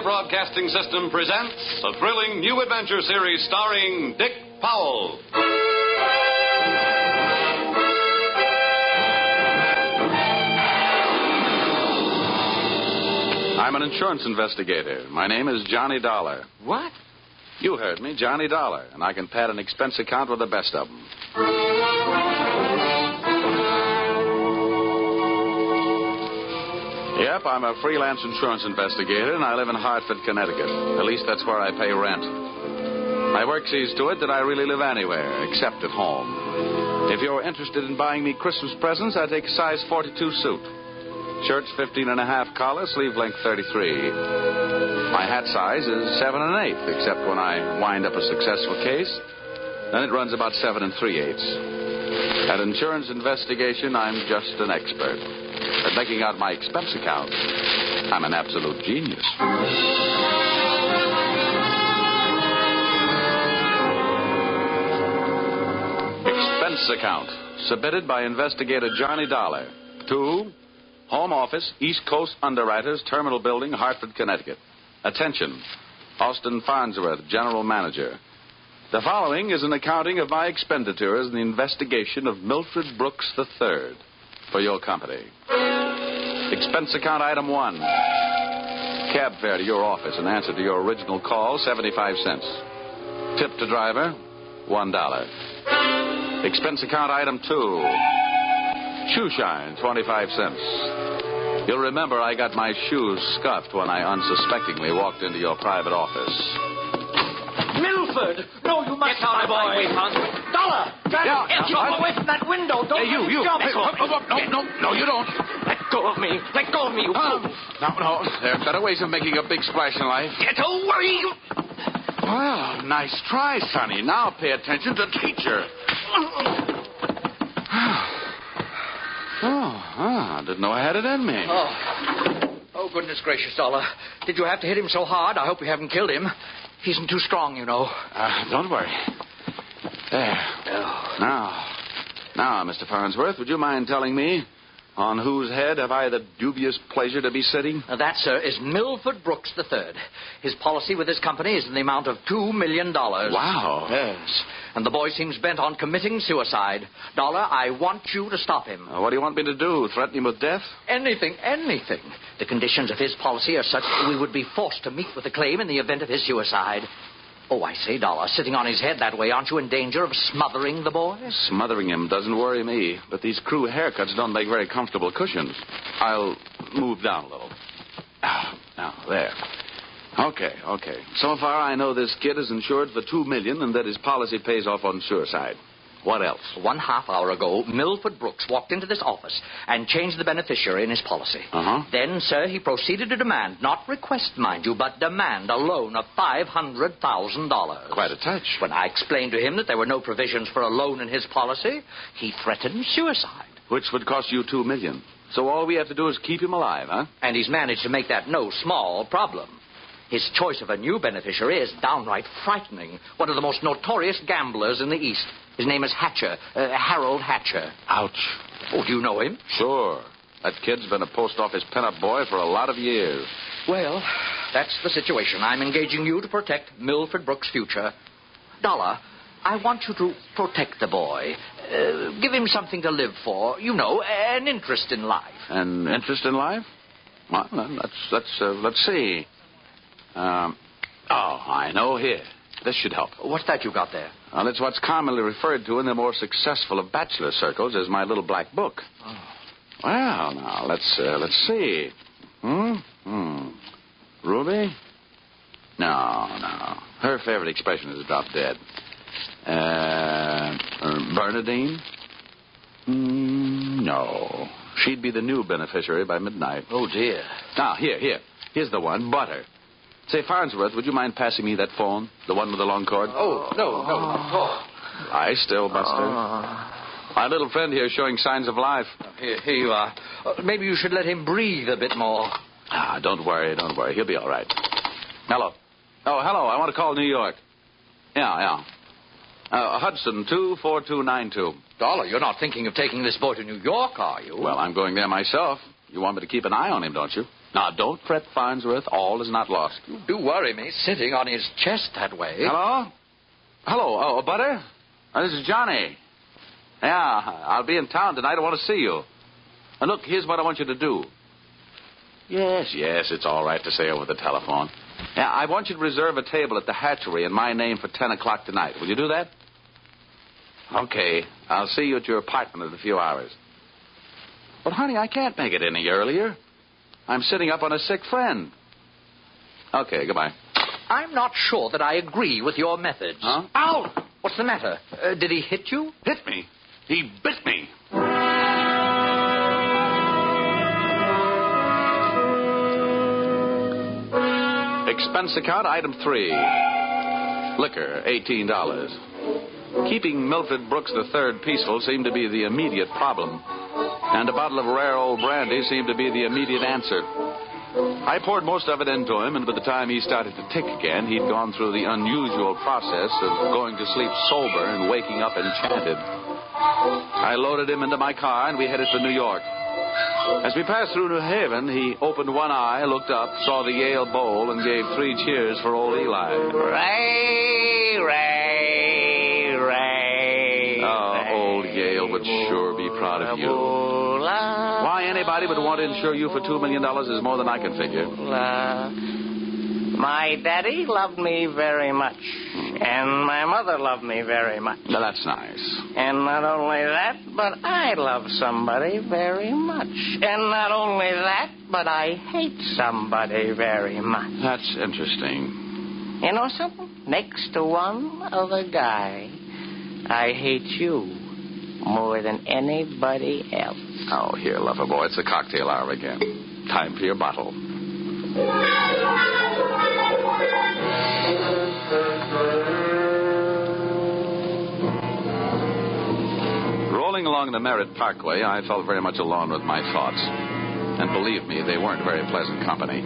Broadcasting System presents a thrilling new adventure series starring Dick Powell. I'm an insurance investigator. My name is Johnny Dollar. What? You heard me, Johnny Dollar, and I can pad an expense account with the best of them. Yep, I'm a freelance insurance investigator, and I live in Hartford, Connecticut. At least that's where I pay rent. My work sees to it that I really live anywhere, except at home. If you're interested in buying me Christmas presents, I take a size 42 suit. Shirt's 15.5 collar, sleeve length 33. My hat size is 7 1/8, except when I wind up a successful case. Then it runs about 7 3/8. At insurance investigation, I'm just an expert. At making out my expense account, I'm an absolute genius. Expense account, submitted by investigator Johnny Dollar to Home Office, East Coast Underwriters, Terminal Building, Hartford, Connecticut. Attention, Austin Farnsworth, General Manager. The following is an accounting of my expenditures in the investigation of Milford Brooks III for your company. Expense account item 1. Cab fare to your office in answer to your original call, 75 cents. Tip to driver, $1. Expense account item 2. Shoe shine, 25 cents. You'll remember I got my shoes scuffed when I unsuspectingly walked into your private office. Milford! No, you must not, my boy. Dollar! Get away from that window. Don't jump. No, you don't. Let go of me. Let go of me, you fool. No. There are better ways of making a big splash in life. Get away, you... Well, nice try, Sonny. Now pay attention to teacher. Didn't know I had it in me. Oh, goodness gracious, Dollar. Did you have to hit him so hard? I hope you haven't killed him. He isn't too strong, you know. Don't worry. There. Oh. Now, Mr. Farnsworth, would you mind telling me on whose head have I the dubious pleasure to be sitting? That, sir, is Milford Brooks III. His policy with his company is in the amount of $2 million. Wow. Yes. And the boy seems bent on committing suicide. Dollar, I want you to stop him. What do you want me to do? Threaten him with death? Anything. The conditions of his policy are such that we would be forced to meet with a claim in the event of his suicide. Oh, I say, Dollar, sitting on his head that way, aren't you in danger of smothering the boy? Smothering him doesn't worry me, but these crew haircuts don't make very comfortable cushions. I'll move down a little. Now, there. Okay. So far, I know this kid is insured for $2 million and that his policy pays off on suicide. What else? 1/2 hour ago, Milford Brooks walked into this office and changed the beneficiary in his policy. Then, sir, he proceeded to demand, not request, mind you, but demand a loan of $500,000. Quite a touch. When I explained to him that there were no provisions for a loan in his policy, he threatened suicide. Which would cost you $2 million. So all we have to do is keep him alive, huh? And he's managed to make that no small problem. His choice of a new beneficiary is downright frightening. One of the most notorious gamblers in the East. His name is Hatcher, Harold Hatcher. Ouch. Oh, do you know him? Sure. That kid's been a post office pinup boy for a lot of years. Well, that's the situation. I'm engaging you to protect Milford Brooks' future. Dollar, I want you to protect the boy. Give him something to live for. You know, an interest in life. An interest in life? Well, let's see. I know here. This should help. What's that you got there? Well, it's what's commonly referred to in the more successful of bachelor circles as my little black book. Oh. Well, now, let's see. Ruby? No. Her favorite expression is drop dead. Bernadine? No. She'd be the new beneficiary by midnight. Oh, dear. Now, here's the one, Butter. Say, Farnsworth, would you mind passing me that phone? The one with the long cord? Oh, no. Lie still, Buster. My little friend here is showing signs of life. Here you are. Maybe you should let him breathe a bit more. Don't worry. He'll be all right. Hello. Oh, hello. I want to call New York. Yeah. Hudson, 24292. Dollar, you're not thinking of taking this boy to New York, are you? Well, I'm going there myself. You want me to keep an eye on him, don't you? Now, don't fret, Farnsworth. All is not lost. You do worry me, sitting on his chest that way. Hello? Hello, Butter? This is Johnny. Yeah, I'll be in town tonight. I want to see you. And look, here's what I want you to do. Yes, it's all right to say over the telephone. Yeah, I want you to reserve a table at the hatchery in my name for 10 o'clock tonight. Will you do that? Okay. I'll see you at your apartment in a few hours. But, honey, I can't make it any earlier. I'm sitting up on a sick friend. Okay, goodbye. I'm not sure that I agree with your methods. Huh? Ow! What's the matter? Did he hit you? Hit me? He bit me. Expense account, item 3. Liquor, $18. Keeping Milford Brooks III peaceful seemed to be the immediate problem, and a bottle of rare old brandy seemed to be the immediate answer. I poured most of it into him, and by the time he started to tick again, he'd gone through the unusual process of going to sleep sober and waking up enchanted. I loaded him into my car, and we headed for New York. As we passed through New Haven, he opened one eye, looked up, saw the Yale Bowl, and gave 3 cheers for old Eli. Ray, Ray, Ray. Oh, old Yale would sure be proud of you. Why anybody would want to insure you for $2 million is more than I can figure. My daddy loved me very much, and my mother loved me very much. Now, that's nice. And not only that, but I love somebody very much. And not only that, but I hate somebody very much. That's interesting. You know something? Next to one other guy, I hate you more than anybody else. Oh, here, lover boy, it's the cocktail hour again. Time for your bottle. Rolling along the Merritt Parkway, I felt very much alone with my thoughts. And believe me, they weren't very pleasant company.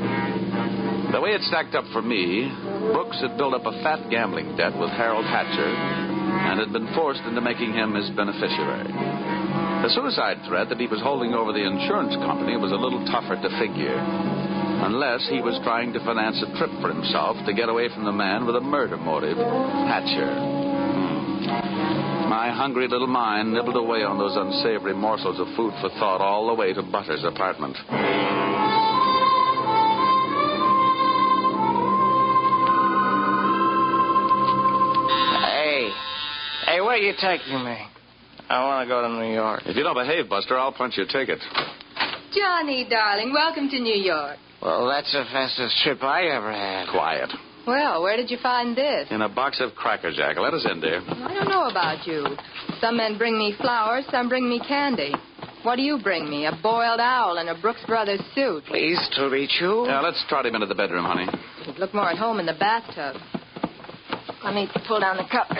The way it stacked up for me, Brooks had built up a fat gambling debt with Harold Hatcher and had been forced into making him his beneficiary. The suicide threat that he was holding over the insurance company was a little tougher to figure, unless he was trying to finance a trip for himself to get away from the man with a murder motive, Hatcher. My hungry little mind nibbled away on those unsavory morsels of food for thought all the way to Butter's apartment. Hey, where are you taking me? I want to go to New York. If you don't behave, Buster, I'll punch your ticket. Johnny, darling, welcome to New York. Well, that's the fastest trip I ever had. Quiet. Well, where did you find this? In a box of Cracker Jack. Let us in, dear. I don't know about you. Some men bring me flowers, some bring me candy. What do you bring me? A boiled owl and a Brooks Brothers suit. Pleased to meet you. Yeah, let's trot him into the bedroom, honey. You'd look more at home in the bathtub. Let me pull down the cover.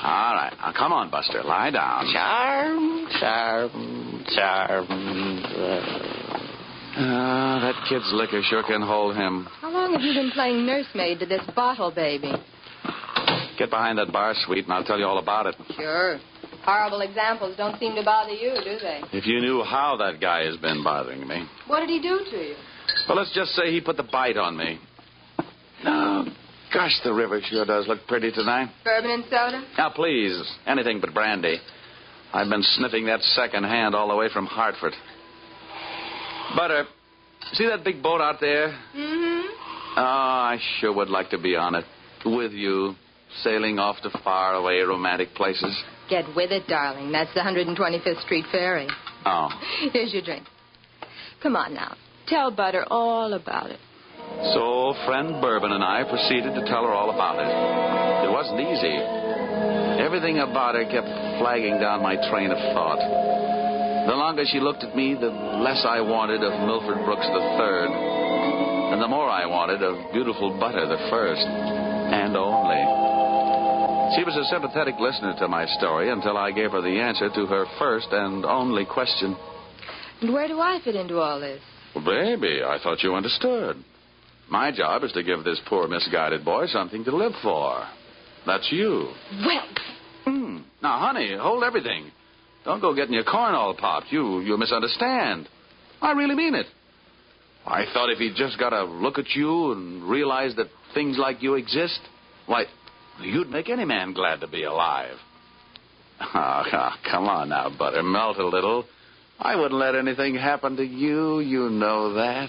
All right. Now, come on, Buster. Lie down. Charm. That kid's liquor sure can hold him. How long have you been playing nursemaid to this bottle baby? Get behind that bar, sweet, and I'll tell you all about it. Sure. Horrible examples don't seem to bother you, do they? If you knew how that guy has been bothering me. What did he do to you? Well, let's just say he put the bite on me. Oh, gosh, the river sure does look pretty tonight. Bourbon and soda? Now, please, anything but brandy. I've been sniffing that second hand all the way from Hartford. Butter, see that big boat out there? Mm-hmm. Oh, I sure would like to be on it. With you, sailing off to faraway romantic places. Get with it, darling. That's the 125th Street Ferry. Oh. Here's your drink. Come on now. Tell Butter all about it. So, friend Bourbon and I proceeded to tell her all about it. It wasn't easy. Everything about her kept flagging down my train of thought. The longer she looked at me, the less I wanted of Milford Brooks III, and the more I wanted of beautiful Butter the first, and only. She was a sympathetic listener to my story until I gave her the answer to her first and only question. And where do I fit into all this? Well, baby, I thought you understood. My job is to give this poor misguided boy something to live for. That's you. Well. Now, honey, hold everything. Don't go getting your corn all popped. You misunderstand. I really mean it. I thought if he just got a look at you and realized that things like you exist, why, you'd make any man glad to be alive. Oh, come on now, Butter. Melt a little. I wouldn't let anything happen to you. You know that.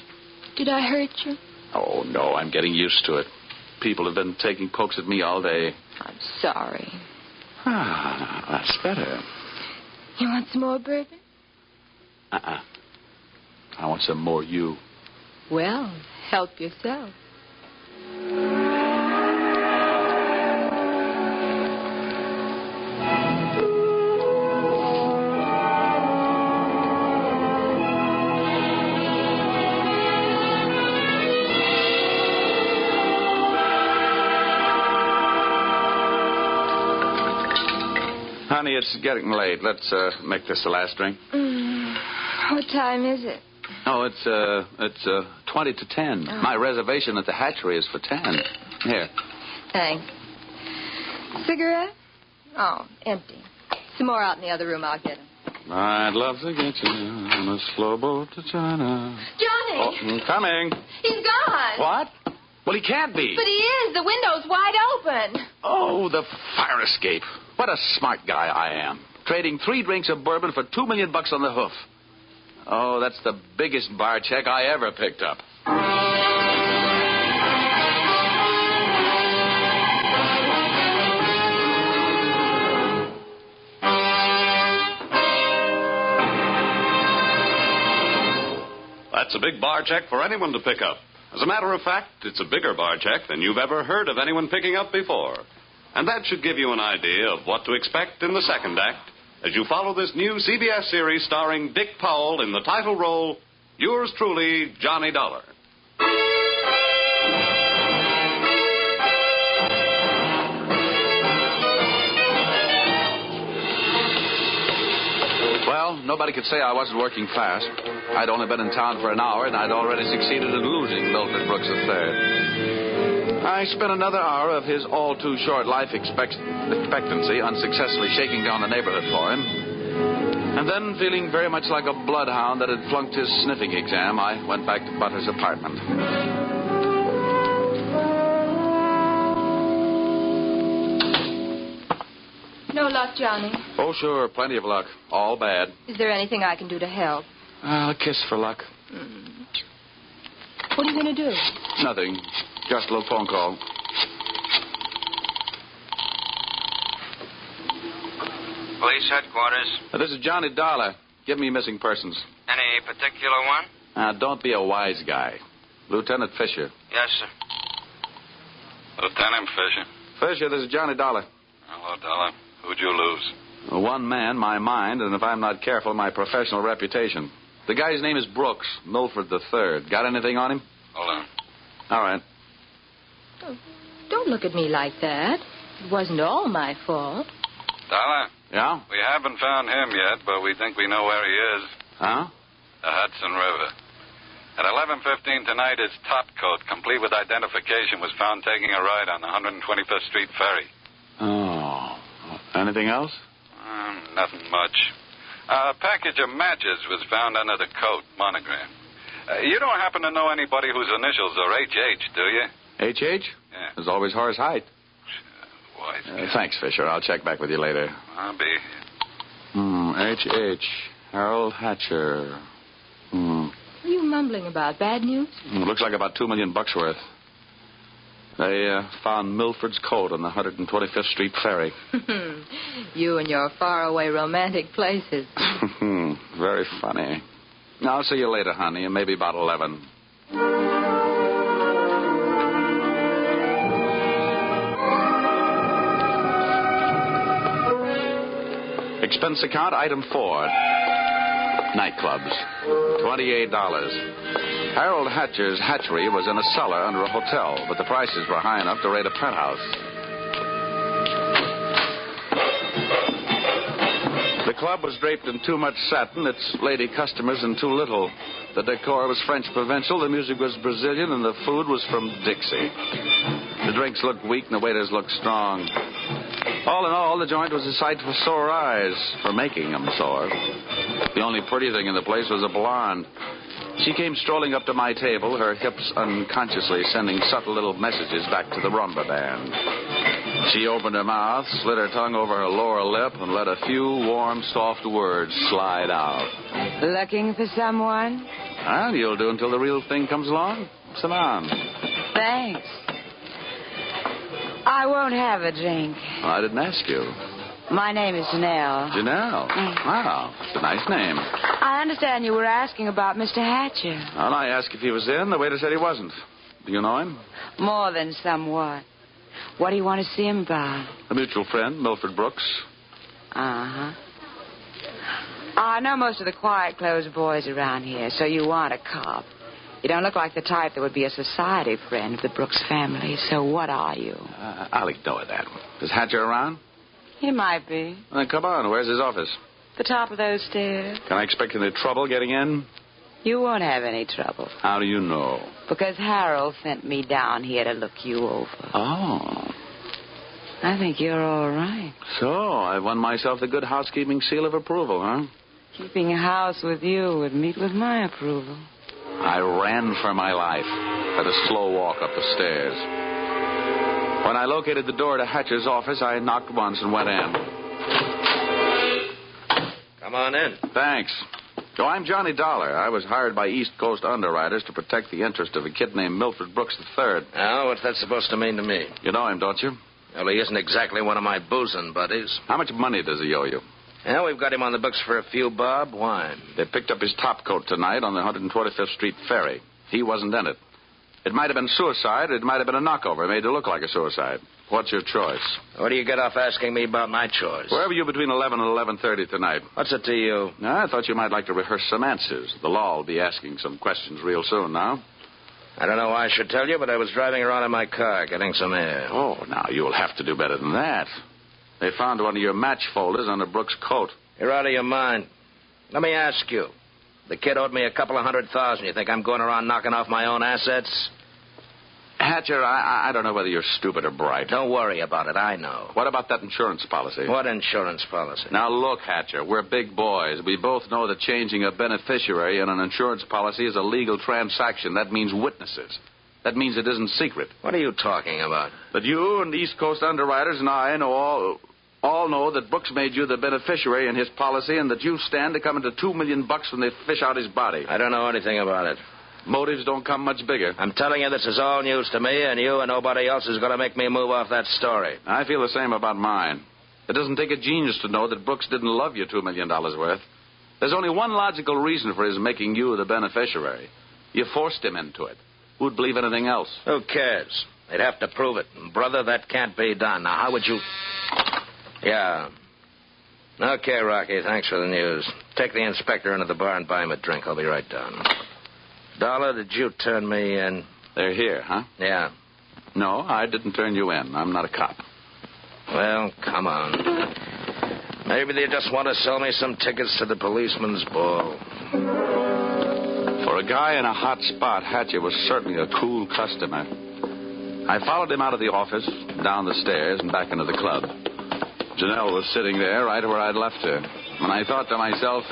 Did I hurt you? Oh, no, I'm getting used to it. People have been taking pokes at me all day. I'm sorry. Ah, that's better. You want some more bourbon? I want some more you. Well, help yourself. Honey, it's getting late. Let's make this the last drink. What time is it? Oh, it's 20 to 10. Oh. My reservation at the hatchery is for 10. Here. Thanks. Cigarette? Oh, empty. Some more out in the other room. I'll get them. I'd love to get you on a slow boat to China. Johnny! Oh, I'm coming. He's gone. What? Well, he can't be. But he is. The window's wide open. Oh, the fire escape. What a smart guy I am. Trading 3 drinks of bourbon for $2 million on the hoof. Oh, that's the biggest bar check I ever picked up. That's a big bar check for anyone to pick up. As a matter of fact, it's a bigger bar check than you've ever heard of anyone picking up before. And that should give you an idea of what to expect in the second act as you follow this new CBS series starring Dick Powell in the title role, yours truly, Johnny Dollar. Well, nobody could say I wasn't working fast. I'd only been in town for an hour, and I'd already succeeded in losing Milford Brooks III. I spent another hour of his all-too-short life expectancy unsuccessfully shaking down the neighborhood for him. And then, feeling very much like a bloodhound that had flunked his sniffing exam, I went back to Butter's apartment. No luck, Johnny. Oh, sure, plenty of luck. All bad. Is there anything I can do to help? A kiss for luck. What are you going to do? Nothing. Just a little phone call. Police headquarters. This is Johnny Dollar. Give me missing persons. Any particular one? Don't be a wise guy. Lieutenant Fisher. Yes, sir. Lieutenant Fisher. Fisher, this is Johnny Dollar. Hello, Dollar. Who'd you lose? One man, my mind, and if I'm not careful, my professional reputation. The guy's name is Brooks, Milford III. Got anything on him? Hold on. All right. Oh, don't look at me like that. It wasn't all my fault. Dollar, Yeah? we haven't found him yet, but we think we know where he is. Huh? The Hudson River. At 11:15 tonight, his top coat, complete with identification, was found taking a ride on the 125th Street ferry. Oh. Anything else? Nothing much. A package of matches was found under the coat, monogram. You don't happen to know anybody whose initials are H.H., do you? H.H.? Yeah. There's always Horace Height. Wise guy. Thanks, Fisher. I'll check back with you later. I'll be. H.H. Harold Hatcher. What are you mumbling about? Bad news? Looks like about $2 million worth. They found Milford's coat on the 125th Street ferry. You and your faraway romantic places. Very funny. I'll see you later, honey, and maybe about 11. Expense account, item 4. Nightclubs. $28. Harold Hatcher's hatchery was in a cellar under a hotel, but the prices were high enough to rate a penthouse. The club was draped in too much satin, its lady customers in too little. The decor was French provincial, the music was Brazilian, and the food was from Dixie. The drinks looked weak and the waiters looked strong. All in all, the joint was a sight for sore eyes, for making them sore. The only pretty thing in the place was a blonde. She came strolling up to my table, her hips unconsciously sending subtle little messages back to the rumba band. She opened her mouth, slid her tongue over her lower lip, and let a few warm, soft words slide out. Looking for someone? Well, you'll do until the real thing comes along. Sit down. Thanks. I won't have a drink. Well, I didn't ask you. My name is Janelle. Janelle? Wow, it's a nice name. I understand you were asking about Mr. Hatcher. Well, I asked if he was in. The waiter said he wasn't. Do you know him? More than somewhat. What do you want to see him about? A mutual friend, Milford Brooks. Uh-huh. I know most of the quiet-closed boys around here, so you want a cop. You don't look like the type that would be a society friend of the Brooks family, so what are you? I'll ignore that. Is Hatcher around? He might be. Then come on. Where's his office? The top of those stairs. Can I expect any trouble getting in? You won't have any trouble. How do you know? Because Harold sent me down here to look you over. Oh. I think you're all right. So, I've won myself the good housekeeping seal of approval, huh? Keeping house with you would meet with my approval. I ran for my life at a slow walk up the stairs. When I located the door to Hatcher's office, I knocked once and went in. Come on in. Thanks. So I'm Johnny Dollar. I was hired by East Coast underwriters to protect the interest of a kid named Milford Brooks III. Now, what's that supposed to mean to me? You know him, don't you? Well, he isn't exactly one of my boozing buddies. How much money does he owe you? Yeah, we've got him on the books for a few bob. Why? They picked up his topcoat tonight on the 125th Street ferry. He wasn't in it. It might have been suicide. It might have been a knockover made to look like a suicide. What's your choice? What do you get off asking me about my choice? Where were you between 11 and 11:30 tonight? What's it to you? I thought you might like to rehearse some answers. The law will be asking some questions real soon now. I don't know why I should tell you, but I was driving around in my car getting some air. Oh, now you'll have to do better than that. They found one of your match folders under Brooks' coat. You're out of your mind. Let me ask you. The kid owed me a couple of $100,000. You think I'm going around knocking off my own assets? Hatcher, I don't know whether you're stupid or bright. Don't worry about it. I know. What about that insurance policy? What insurance policy? Now, look, Hatcher, we're big boys. We both know that changing a beneficiary in an insurance policy is a legal transaction. That means witnesses. That means it isn't secret. What are you talking about? That you and East Coast underwriters and I know all know that Brooks made you the beneficiary in his policy and that you stand to come into $2 million when they fish out his body. I don't know anything about it. Motives don't come much bigger. I'm telling you, this is all news to me, and you and nobody else is going to make me move off that story. I feel the same about mine. It doesn't take a genius to know that Brooks didn't love you $2 million worth. There's only one logical reason for his making you the beneficiary. You forced him into it. Who'd believe anything else? Who cares? They'd have to prove it. And brother, that can't be done. Now, how would you... Yeah. Okay, Rocky, thanks for the news. Take the inspector into the bar and buy him a drink. I'll be right down. Dollar, did you turn me in? They're here, huh? Yeah. No, I didn't turn you in. I'm not a cop. Well, come on. Maybe they just want to sell me some tickets to the policeman's ball. For a guy in a hot spot, Hatcher was certainly a cool customer. I followed him out of the office, down the stairs, and back into the club. Janelle was sitting there right where I'd left her. And I thought to myself,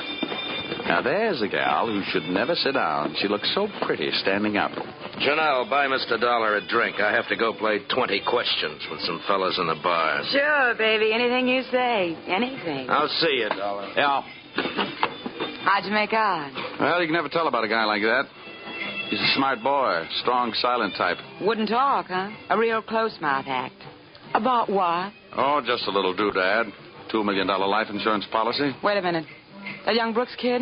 now there's a gal who should never sit down. She looks so pretty standing up. Janelle, buy Mr. Dollar a drink. I have to go play 20 questions with some fellas in the bar. Sure, baby. Anything you say. Anything. I'll see you, Dollar. Yeah. How'd you make out? Well, you can never tell about a guy like that. He's a smart boy, strong, silent type. Wouldn't talk, huh? A real close-mouth act. About what? Oh, just a little doodad. $2 million life insurance policy. Wait a minute. That young Brooks kid?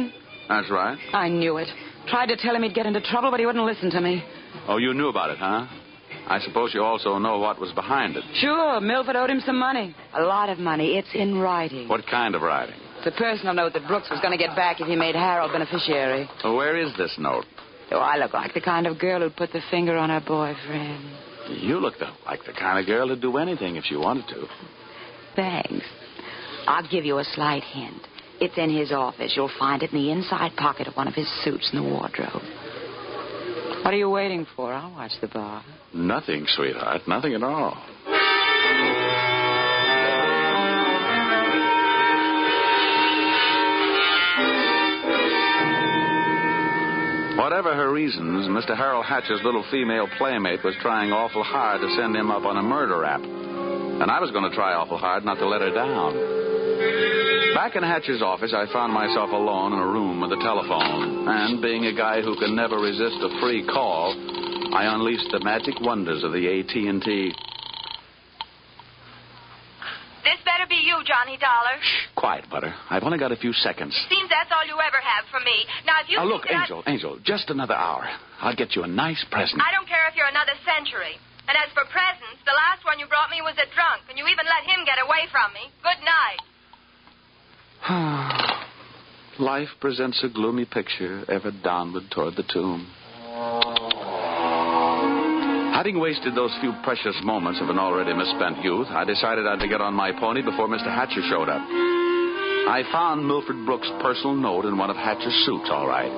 That's right. I knew it. Tried to tell him he'd get into trouble, but he wouldn't listen to me. Oh, you knew about it, huh? I suppose you also know what was behind it. Sure, Milford owed him some money. A lot of money. It's in writing. What kind of writing? It's a personal note that Brooks was going to get back if he made Harold beneficiary. Well, where is this note? Do I look like the kind of girl who'd put the finger on her boyfriend? You look like the kind of girl who'd do anything if she wanted to. Thanks. I'll give you a slight hint. It's in his office. You'll find it in the inside pocket of one of his suits in the wardrobe. What are you waiting for? I'll watch the bar. Nothing, sweetheart. Nothing at all. Whatever reasons, Mr. Harold Hatcher's little female playmate was trying awful hard to send him up on a murder rap. And I was going to try awful hard not to let her down. Back in Hatcher's office, I found myself alone in a room with a telephone. And being a guy who can never resist a free call, I unleashed the magic wonders of the AT&T. This better be you, Johnny Dollar. Shh, quiet, Butter. I've only got a few seconds. Seems that's all you ever have for me. Now, if you Now, look, think that Angel, just another hour. I'll get you a nice present. I don't care if you're another century. And as for presents, the last one you brought me was a drunk, and you even let him get away from me. Good night. Life presents a gloomy picture ever downward toward the tomb. Having wasted those few precious moments of an already misspent youth, I decided I'd get on my pony before Mr. Hatcher showed up. I found Milford Brooks' personal note in one of Hatcher's suits, all right.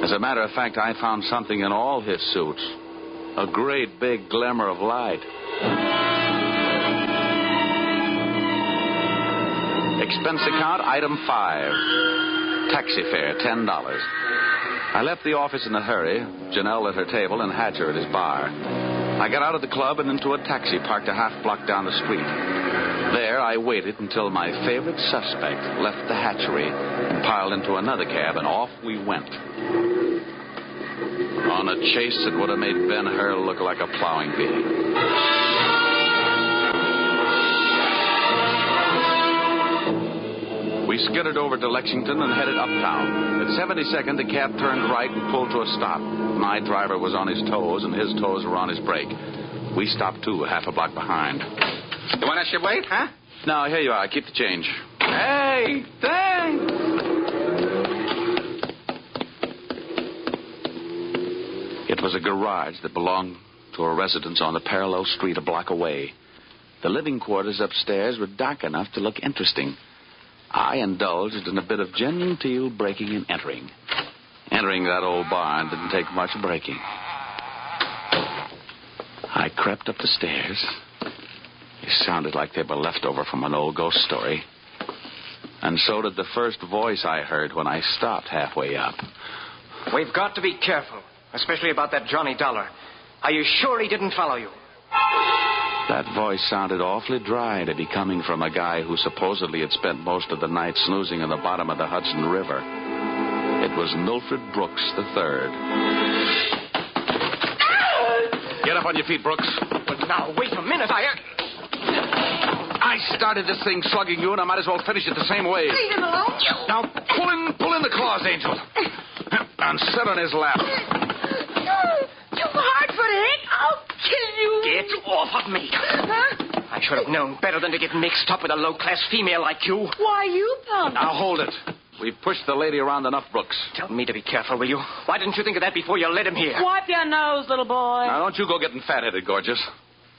As a matter of fact, I found something in all his suits. A great big glimmer of light. Expense account, item 5. Taxi fare, $10. I left the office in a hurry, Janelle at her table and Hatcher at his bar. I got out of the club and into a taxi parked a half block down the street. There, I waited until my favorite suspect left the hatchery and piled into another cab, and off we went. On a chase that would have made Ben Hur look like a plowing bee. We skidded over to Lexington and headed uptown. At 72nd, the cab turned right and pulled to a stop. My driver was on his toes, and his toes were on his brake. We stopped, too, half a block behind. You want us to wait, huh? No, here you are. Keep the change. Hey, thanks. It was a garage that belonged to a residence on the parallel street a block away. The living quarters upstairs were dark enough to look interesting. I indulged in a bit of genteel breaking and entering. Entering that old barn didn't take much breaking. I crept up the stairs. They sounded like they were left over from an old ghost story. And so did the first voice I heard when I stopped halfway up. We've got to be careful, especially about that Johnny Dollar. Are you sure he didn't follow you? That voice sounded awfully dry to be coming from a guy who supposedly had spent most of the night snoozing in the bottom of the Hudson River. It was Milford Brooks III. Get up on your feet, Brooks. But now, wait a minute. I started this thing slugging you, and I might as well finish it the same way. Leave him alone. Now, pull in the claws, Angel. And sit on his lap. You hard-footed. I'll kill you. Get off of me. Huh? I should have known better than to get mixed up with a low-class female like you. Why, you punk. Now, hold it. We've pushed the lady around enough, Brooks. Tell me to be careful, will you? Why didn't you think of that before you led him here? Wipe your nose, little boy. Now, don't you go getting fat-headed, gorgeous.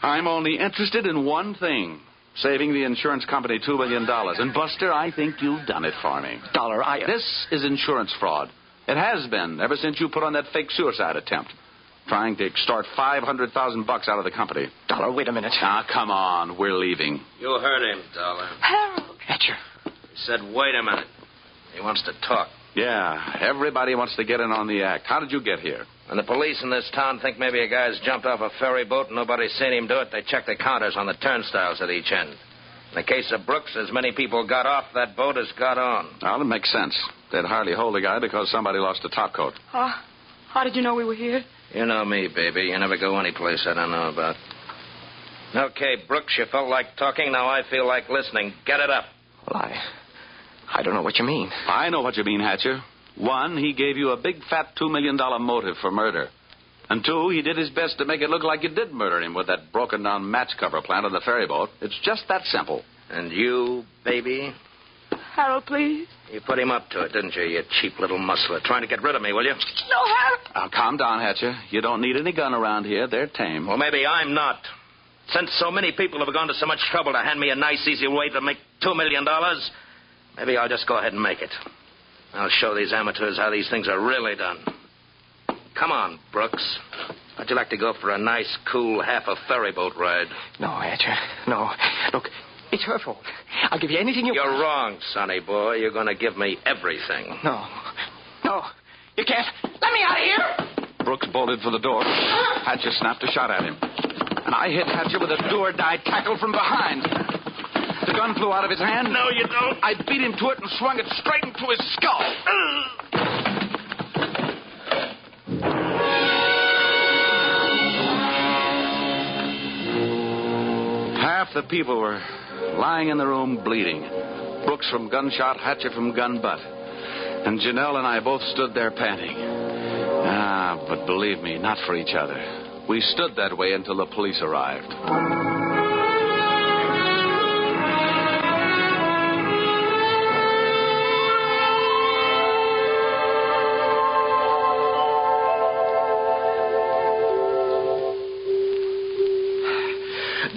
I'm only interested in one thing. Saving the insurance company $2 million. And, Buster, I think you've done it for me. Dollar, This is insurance fraud. It has been ever since you put on that fake suicide attempt. Trying to extort $500,000 out of the company. Dollar, wait a minute. Now, come on. We're leaving. You heard him, Dollar. Harold. Hatcher. He said, wait a minute. He wants to talk. Yeah, everybody wants to get in on the act. How did you get here? When the police in this town think maybe a guy's jumped off a ferry boat and nobody's seen him do it, they check the counters on the turnstiles at each end. In the case of Brooks, as many people got off that boat as got on. Well, it makes sense. They'd hardly hold the guy because somebody lost a topcoat. How did you know we were here? You know me, baby. You never go any place I don't know about. Okay, Brooks, you felt like talking. Now I feel like listening. Get it up. Well, I don't know what you mean. I know what you mean, Hatcher. One, he gave you a big fat $2 million motive for murder. And two, he did his best to make it look like you did murder him with that broken-down match cover plant on the ferry boat. It's just that simple. And you, baby? Harold, please. You put him up to it, didn't you, you cheap little muscler? Trying to get rid of me, will you? No, Harold. Now, calm down, Hatcher. You don't need any gun around here. They're tame. Well, maybe I'm not. Since so many people have gone to so much trouble to hand me a nice, easy way to make $2 million, maybe I'll just go ahead and make it. I'll show these amateurs how these things are really done. Come on, Brooks. How'd you like to go for a nice, cool, half a ferry boat ride? No, Hatcher. No. Look, it's her fault. I'll give you anything you... You're wrong, sonny boy. You're going to give me everything. No. No. You can't. Let me out of here! Brooks bolted for the door. Hatcher snapped a shot at him. And I hit Hatcher with a do-or-die tackle from behind. The gun flew out of his hand. No, you don't. I beat him to it and swung it straight into his skull. Half the people were lying in the room bleeding. Brooks from gunshot, Hatcher from gun butt. And Janelle and I both stood there panting. But believe me, not for each other. We stood that way until the police arrived.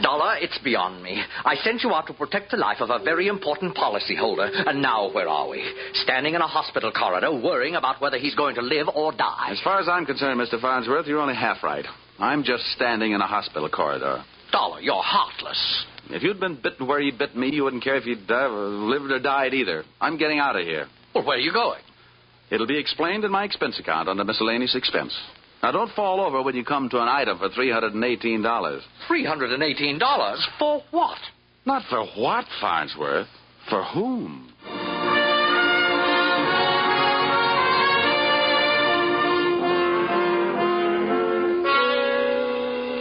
Dollar, it's beyond me. I sent you out to protect the life of a very important policyholder, and now where are we? Standing in a hospital corridor, worrying about whether he's going to live or die. As far as I'm concerned, Mr. Farnsworth, you're only half right. I'm just standing in a hospital corridor. Dollar, you're heartless. If you'd been bitten where he bit me, you wouldn't care if you'd lived or died either. I'm getting out of here. Well, where are you going? It'll be explained in my expense account under miscellaneous expense. Now, don't fall over when you come to an item for $318. $318? For what? Not for what, Farnsworth? For whom?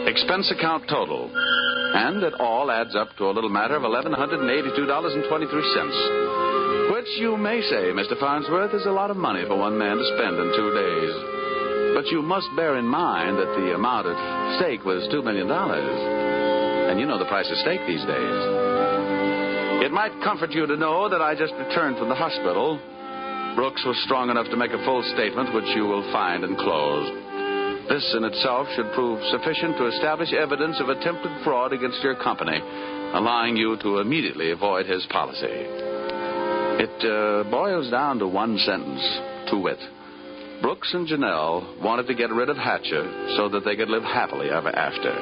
Expense account total. And it all adds up to a little matter of $1,182.23. Which you may say, Mr. Farnsworth, is a lot of money for one man to spend in 2 days. But you must bear in mind that the amount at stake was $2 million. And you know the price of steak these days. It might comfort you to know that I just returned from the hospital. Brooks was strong enough to make a full statement, which you will find enclosed. This in itself should prove sufficient to establish evidence of attempted fraud against your company, allowing you to immediately avoid his policy. It boils down to one sentence, to wit. Brooks and Janelle wanted to get rid of Hatcher so that they could live happily ever after.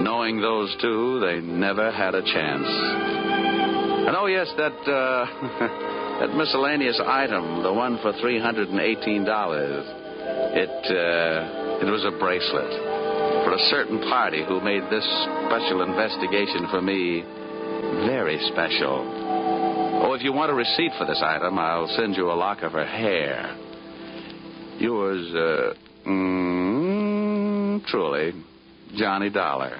Knowing those two, they never had a chance. And oh, yes, that miscellaneous item, the one for $318, it was a bracelet for a certain party who made this special investigation for me very special. Oh, if you want a receipt for this item, I'll send you a lock of her hair. Yours, truly, Johnny Dollar.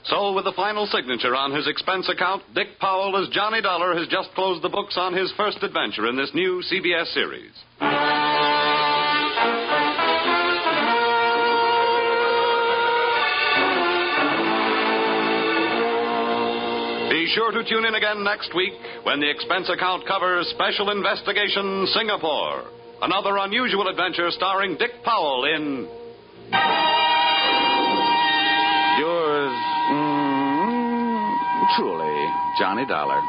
So, with the final signature on his expense account, Dick Powell as Johnny Dollar has just closed the books on his first adventure in this new CBS series. Be sure to tune in again next week when the expense account covers Special Investigation Singapore. Another unusual adventure starring Dick Powell in... Yours, truly, Johnny Dollar.